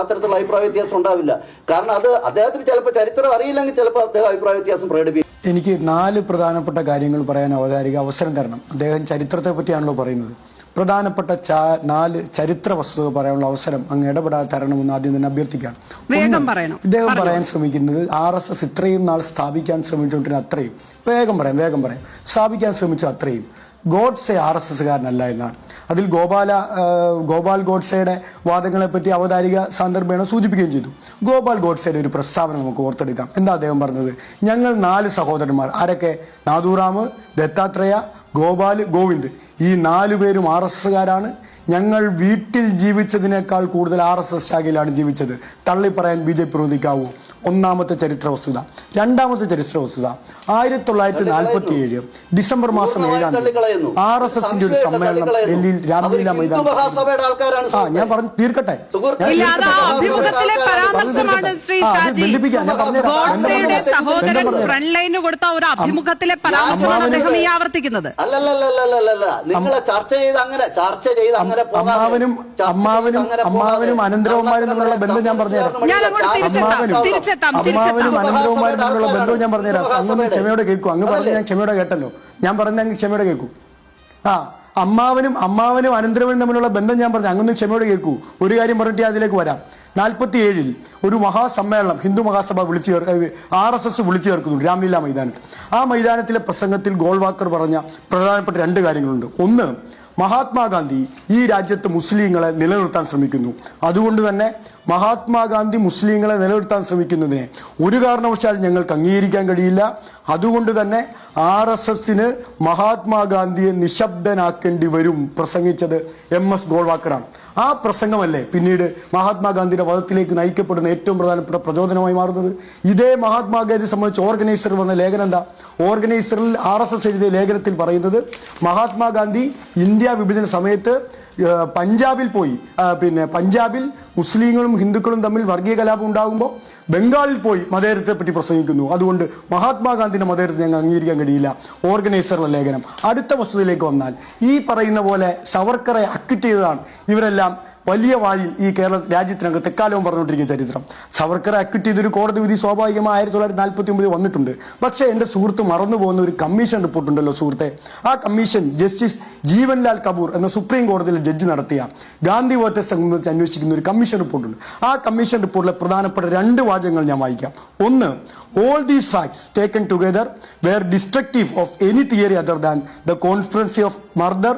അത്തരത്തിലുള്ള അഭിപ്രായ വ്യത്യാസം ഉണ്ടാവില്ല. കാരണം അത് അദ്ദേഹത്തിന് ചിലപ്പോൾ ചരിത്രം അറിയില്ലെങ്കിൽ ചിലപ്പോൾ അദ്ദേഹം അഭിപ്രായ വ്യത്യാസം പ്രകടിപ്പിക്കും. എനിക്ക് 4 പ്രധാനപ്പെട്ട കാര്യങ്ങൾ പറയാൻ അവതാരിക അവസരം തരണം. അദ്ദേഹം ചരിത്രത്തെ പറ്റിയാണല്ലോ പറയുന്നത്. പ്രധാനപ്പെട്ട 4 ചരിത്ര വസ്തുതകൾ പറയാനുള്ള അവസരം അങ്ങ് ഇടപെടാതെ തരണമെന്ന് ആദ്യം തന്നെ അഭ്യർത്ഥിക്കാം. ഇദ്ദേഹം പറയാൻ ശ്രമിക്കുന്നത് RSS ഇത്രയും നാൾ സ്ഥാപിക്കാൻ ശ്രമിച്ചുകൊണ്ടിരുന്ന അത്രയും വേഗം പറയാം സ്ഥാപിക്കാൻ ശ്രമിച്ച അത്രയും ഗോഡ്സെ RSSകാരനല്ല എന്നാണ്. അതിൽ ഗോപാൽ ഗോഡ്സെയുടെ വാദങ്ങളെ പറ്റി അവതാരിക സാന്ദർഭേണ സൂചിപ്പിക്കുകയും ചെയ്തു. ഗോപാൽ ഗോഡ്സെയുടെ ഒരു പ്രസ്താവന നമുക്ക് ഓർത്തെടുക്കാം. എന്താ അദ്ദേഹം പറഞ്ഞത്? ഞങ്ങൾ 4 സഹോദരന്മാർ, ആരൊക്കെ? നാഥൂറാം, ദത്താത്രേയ, ഗോപാൽ, ഗോവിന്ദ്, ഈ 4 പേരും RSSകാരാണ്. ഞങ്ങൾ വീട്ടിൽ ജീവിച്ചതിനേക്കാൾ കൂടുതൽ RSS ശാഖയിലാണ് ജീവിച്ചത്. തള്ളി പറയാൻ BJP പ്രതിക്കാവൂ. ഒന്നാമത്തെ ചരിത്ര വസ്തുത. രണ്ടാമത്തെ ചരിത്ര വസ്തുത, 1947 ഡിസംബർ മാസം 7-ാം തീയതി RSSന്റെ ഒരു സമ്മേളനം ഡൽഹിയിൽ രാംലീല മൈതാനം. ഞാൻ പറഞ്ഞു തീർക്കട്ടെ. അമ്മാവനും അനന്തരവന്മാരും തമ്മിലുള്ള ബന്ധം ഞാൻ പറഞ്ഞുതരാം. അമ്മാവനും അനന്തരവന്മാരും തമ്മിലുള്ള ബന്ധവും ഞാൻ പറഞ്ഞുതരാം. അങ്ങൊന്ന് ക്ഷമയോടെ കേൾക്കൂ. അങ്ങ് പറഞ്ഞ് ഞാൻ ക്ഷമയോടെ കേട്ടല്ലോ. ഞാൻ പറഞ്ഞ അങ്ങ് ക്ഷമയോടെ കേൾക്കൂ. അമ്മാവനും അനന്തരവനും തമ്മിലുള്ള ബന്ധം ഞാൻ പറഞ്ഞു. അങ്ങൊന്നും ക്ഷമയോടെ കേൾക്കൂ. ഒരു കാര്യം പറഞ്ഞിട്ട് അതിലേക്ക് വരാം. 47-ൽ ഒരു മഹാസമ്മേളനം ഹിന്ദു മഹാസഭ RSS വിളിച്ചു ചേർക്കുന്നുണ്ട് രാംലീല മൈതാനത്ത്. ആ മൈതാനത്തിലെ പ്രസംഗത്തിൽ ഗോൾവാക്കർ പറഞ്ഞ പ്രധാനപ്പെട്ട 2 കാര്യങ്ങളുണ്ട്. ഒന്ന്, മഹാത്മാഗാന്ധി ഈ രാജ്യത്ത് മുസ്ലിങ്ങളെ നിലനിർത്താൻ ശ്രമിക്കുന്നു. അതുകൊണ്ട് തന്നെ മഹാത്മാഗാന്ധി മുസ്ലിങ്ങളെ നിലനിർത്താൻ ശ്രമിക്കുന്നതിനെ ഒരു കാരണവശാൽ ഞങ്ങൾക്ക് അംഗീകരിക്കാൻ കഴിയില്ല. അതുകൊണ്ട് തന്നെ RSSന് മഹാത്മാഗാന്ധിയെ നിശബ്ദനാക്കേണ്ടി വരും. പ്രസംഗിച്ചത് MS ഗോൾവാക്കറാണ്. ആ പ്രസംഗമല്ലേ പിന്നീട് മഹാത്മാഗാന്ധിയുടെ വധത്തിലേക്ക് നയിക്കപ്പെടുന്ന ഏറ്റവും പ്രധാനപ്പെട്ട പ്രചോദനമായി മാറുന്നത്. ഇതേ മഹാത്മാഗാന്ധി സംബന്ധിച്ച് ഓർഗനൈസർ വന്ന ലേഖനം എന്താ? ഓർഗനൈസറിൽ RSS എഴുതിയ ലേഖനത്തിൽ പറയുന്നത് മഹാത്മാഗാന്ധി ഇന്ത്യ വിഭജന സമയത്ത് പഞ്ചാബിൽ പോയി, പഞ്ചാബിൽ മുസ്ലിങ്ങളും ഹിന്ദുക്കളും തമ്മിൽ വർഗീയ കലാപം ഉണ്ടാകുമ്പോൾ ബംഗാളിൽ പോയി മതേതരത്തെ പറ്റി പ്രസംഗിക്കുന്നു. അതുകൊണ്ട് മഹാത്മാഗാന്ധിയുടെ മതേതരത്തെ ഞങ്ങൾ അംഗീകരിക്കാൻ കഴിയില്ല. ഓർഗനൈസറുടെ ലേഖനം. അടുത്ത വസ്തുതയിലേക്ക് വന്നാൽ, ഈ പറയുന്ന പോലെ സവർക്കറെ അക്വിറ്റ് ചെയ്തതാണ് ഇവരെല്ലാം വലിയ വായിൽ ഈ കേരള രാജ്യത്തിനകത്ത് എക്കാലവും പറഞ്ഞുകൊണ്ടിരിക്കുന്ന ചരിത്രം. സവർക്കറെ അക്വിറ്റ് ചെയ്തൊരു കോടതി വിധി സ്വാഭാവികമായി 1949 വന്നിട്ടുണ്ട്. പക്ഷേ എൻ്റെ സുഹൃത്ത് മറന്നുപോകുന്ന ഒരു കമ്മീഷൻ റിപ്പോർട്ട് ഉണ്ടല്ലോ സുഹൃത്തെ. ആ കമ്മീഷൻ ജസ്റ്റിസ് ജീവൻലാൽ കപൂർ എന്ന സുപ്രീം കോടതിയിലെ ജഡ്ജി നടത്തിയ ഗാന്ധി വധത്തെ സംബന്ധിച്ച് അന്വേഷിക്കുന്ന ഒരു കമ്മീഷൻ റിപ്പോർട്ടുണ്ട്. ആ കമ്മീഷൻ റിപ്പോർട്ടിലെ പ്രധാനപ്പെട്ട 2 വാചകങ്ങൾ ഞാൻ വായിക്കാം. ഒന്ന്, all these facts taken together were destructive of any theory other than the conspiracy of murder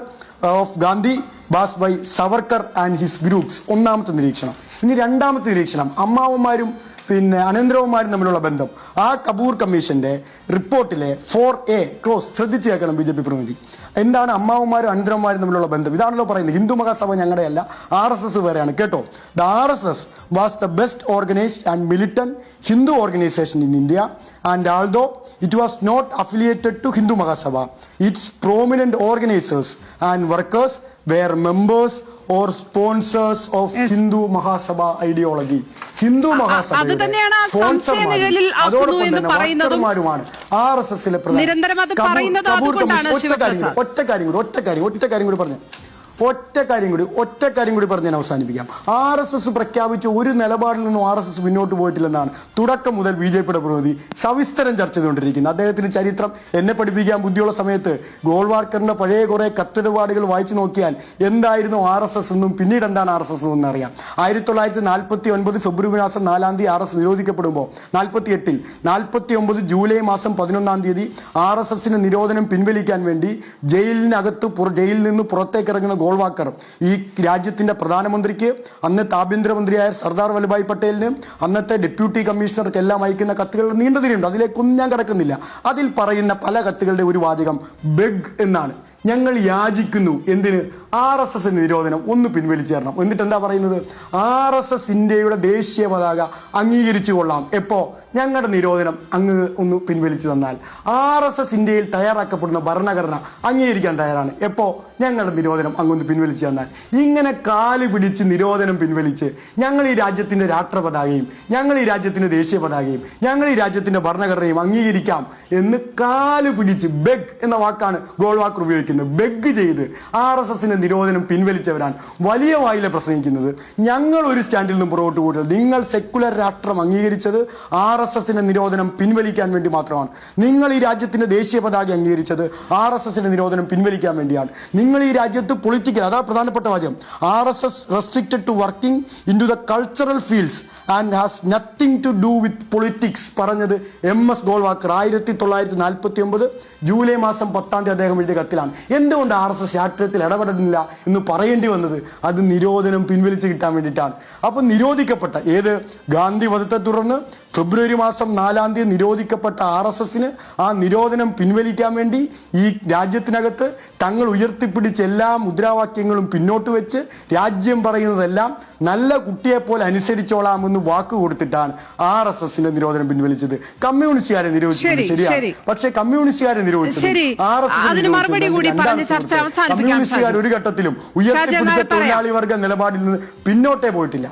of Gandhi was by Savarkar and his groups. ഒന്നാമത്തെ നിരീക്ഷണം. ഇനി രണ്ടാമത്തെ നിരീക്ഷണം, അമ്മാവന്മാരും അനന്തരവന്മാരും തമ്മിലുള്ള ബന്ധം. ആ കപൂർ കമ്മീഷന്റെ റിപ്പോർട്ടിലെ 4A ക്ലോസ് ശ്രദ്ധിച്ചു കേൾക്കണം BJP പ്രതിനിധി. എന്താണ് അമ്മാവന്മാരും അനന്തരവന്മാരും തമ്മിലുള്ള ബന്ധം? ഇതാണല്ലോ പറയുന്നത്. ഹിന്ദു മഹാസഭ ഞങ്ങളുടെ അല്ല, RSS വേറെയാണ്. കേട്ടോ, the RSS was the best organised and militant Hindu organisation in India and although it was not affiliated to Hindu Mahasabha, its prominent organizers and workers were members or sponsors of Hindu Mahasabha ideology. Hindu Mahasabha സ്പോൺസർമാരുമാണ് RSSലെ ഒറ്റ കാര്യം കൂടി പറഞ്ഞ് ഞാൻ അവസാനിപ്പിക്കാം. RSS പ്രഖ്യാപിച്ച ഒരു നിലപാടിൽ നിന്നും RSS മുന്നോട്ട് പോയിട്ടില്ലെന്നാണ് തുടക്കം മുതൽ BJPയുടെ പ്രതിനിധി സവിസ്തരം ചർച്ച ചെയ്തുകൊണ്ടിരിക്കുന്നത്. അദ്ദേഹത്തിന് ചരിത്രം എന്നെ പഠിപ്പിക്കാൻ ബുദ്ധിയുള്ള സമയത്ത് ഗോൾവാക്കറിന്റെ പഴയ കുറെ കത്തിടപാടുകൾ വായിച്ചു നോക്കിയാൽ എന്തായിരുന്നു RSS എന്നും പിന്നീട് എന്താണ് RSS എന്നും അറിയാം. 1949 ഫെബ്രുവരി മാസം 4-ാം തീയതി RSS നിരോധിക്കപ്പെടുമ്പോൾ 48-ൽ 49 ജൂലൈ മാസം 11-ാം തീയതി RSSന് നിരോധനം പിൻവലിക്കാൻ വേണ്ടി ജയിലിൽ നിന്ന് പുറത്തേക്ക് ഇറങ്ങുന്ന ഗോൾവാക്കർ ഈ രാജ്യത്തിന്റെ പ്രധാനമന്ത്രിക്ക്, അന്നത്തെ ആഭ്യന്തരമന്ത്രിയായ സർദാർ വല്ലഭായ് പട്ടേലിന്, അന്നത്തെ ഡെപ്യൂട്ടി കമ്മീഷണർക്ക് എല്ലാം അയക്കുന്ന കത്തുകൾ നീണ്ടതിനുണ്ട്. അതിലേക്കൊന്നും ഞാൻ കടക്കുന്നില്ല. അതിൽ പറയുന്ന പല കത്തുകളുടെ ഒരു വാചകം ബെഗ് എന്നാണ്. ഞങ്ങൾ യാചിക്കുന്നു. എന്തിന്? RSS നിരോധനം ഒന്ന് പിൻവലിച്ചു തരണം. എന്നിട്ട് എന്താ പറയുന്നത്? RSS ഇന്ത്യയുടെ ദേശീയ പതാക അംഗീകരിച്ചു കൊള്ളാം. എപ്പോ? ഞങ്ങളുടെ നിരോധനം അങ്ങ് ഒന്ന് പിൻവലിച്ചു തന്നാൽ. RSS ഇന്ത്യയിൽ തയ്യാറാക്കപ്പെടുന്ന ഭരണഘടന അംഗീകരിക്കാൻ തയ്യാറാണ്. എപ്പോ? ഞങ്ങളുടെ നിരോധനം അങ്ങൊന്ന് പിൻവലിച്ചു തന്നാൽ. ഇങ്ങനെ കാല് പിടിച്ച് നിരോധനം പിൻവലിച്ച് ഞങ്ങൾ ഈ രാജ്യത്തിന്റെ രാഷ്ട്രപതാകയും ഞങ്ങൾ ഈ രാജ്യത്തിന്റെ ദേശീയ പതാകയും ഞങ്ങൾ ഈ രാജ്യത്തിന്റെ ഭരണഘടനയും അംഗീകരിക്കാം എന്ന് കാല് പിടിച്ച് ബെഗ് എന്ന വാക്കാണ് ഗോൾവാക്കർ ഉപയോഗിക്കുന്നത്. നിൽക്കുന്നത്, ബെഗ് ചെയ്ത് RSSന്റെ നിരോധനം പിൻവലിച്ചവരാണ് വലിയ വായിലെ പ്രസംഗിക്കുന്നത്. ഞങ്ങൾ ഒരു സ്റ്റാൻഡിൽ നിന്നും പുറകോട്ട് പോയിട്ടില്ല. നിങ്ങൾ സെക്കുലർ രാഷ്ട്രം അംഗീകരിച്ചത് RSSന്റെ നിരോധനം പിൻവലിക്കാൻ വേണ്ടി മാത്രമാണ്. നിങ്ങൾ ഈ രാജ്യത്തിന്റെ ദേശീയ പതാക അംഗീകരിച്ചത് RSSന്റെ നിരോധനം പിൻവലിക്കാൻ വേണ്ടിയാണ്. നിങ്ങൾ ഈ രാജ്യത്ത് പൊളിറ്റിക്കൽ, അതാ പ്രധാനപ്പെട്ട വാചകം, RSS restricted to working into the cultural fields and has nothing to do with politics പറഞ്ഞത് MS ഗോൾവാക്കർ 1949 ജൂലൈ മാസം 10 അദ്ദേഹം എഴുതിയ കത്തിലാണ്. എന്തുകൊണ്ട് RSS രാഷ്ട്രീയത്തിൽ ഇടപെടുന്നില്ല എന്ന് പറയേണ്ടി വന്നത്? അത് നിരോധനം പിൻവലിച്ച് കിട്ടാൻ വേണ്ടിയിട്ടാണ്. അപ്പൊ നിരോധിക്കപ്പെട്ട ഗാന്ധി വധത്തെ തുടർന്ന് ഫെബ്രുവരി മാസം 4 നിരോധിക്കപ്പെട്ട RSSന് ആ നിരോധനം പിൻവലിക്കാൻ വേണ്ടി ഈ രാജ്യത്തിനകത്ത് തങ്ങൾ ഉയർത്തിപ്പിടിച്ച എല്ലാ മുദ്രാവാക്യങ്ങളും പിന്നോട്ട് വെച്ച് രാജ്യം പറയുന്നതെല്ലാം നല്ല കുട്ടിയെ പോലെ അനുസരിച്ചോളാമെന്ന് വാക്ക് കൊടുത്തിട്ടാണ് RSSന്റെ നിരോധനം പിൻവലിച്ചത്. കമ്മ്യൂണിസ്റ്റുകാരെ നിരോധിച്ചത് ശരിയാണ്, പക്ഷെ കമ്മ്യൂണിസ്റ്റുകാരെ നിരോധിച്ചത് കമ്മ്യൂണിസ്റ്റുകാർ ഒരു ഘട്ടത്തിലും ഉയർത്തിപ്പിടിച്ച തൊഴിലാളി വർഗ നിലപാടിൽ നിന്ന് പിന്നോട്ടേ പോയിട്ടില്ല.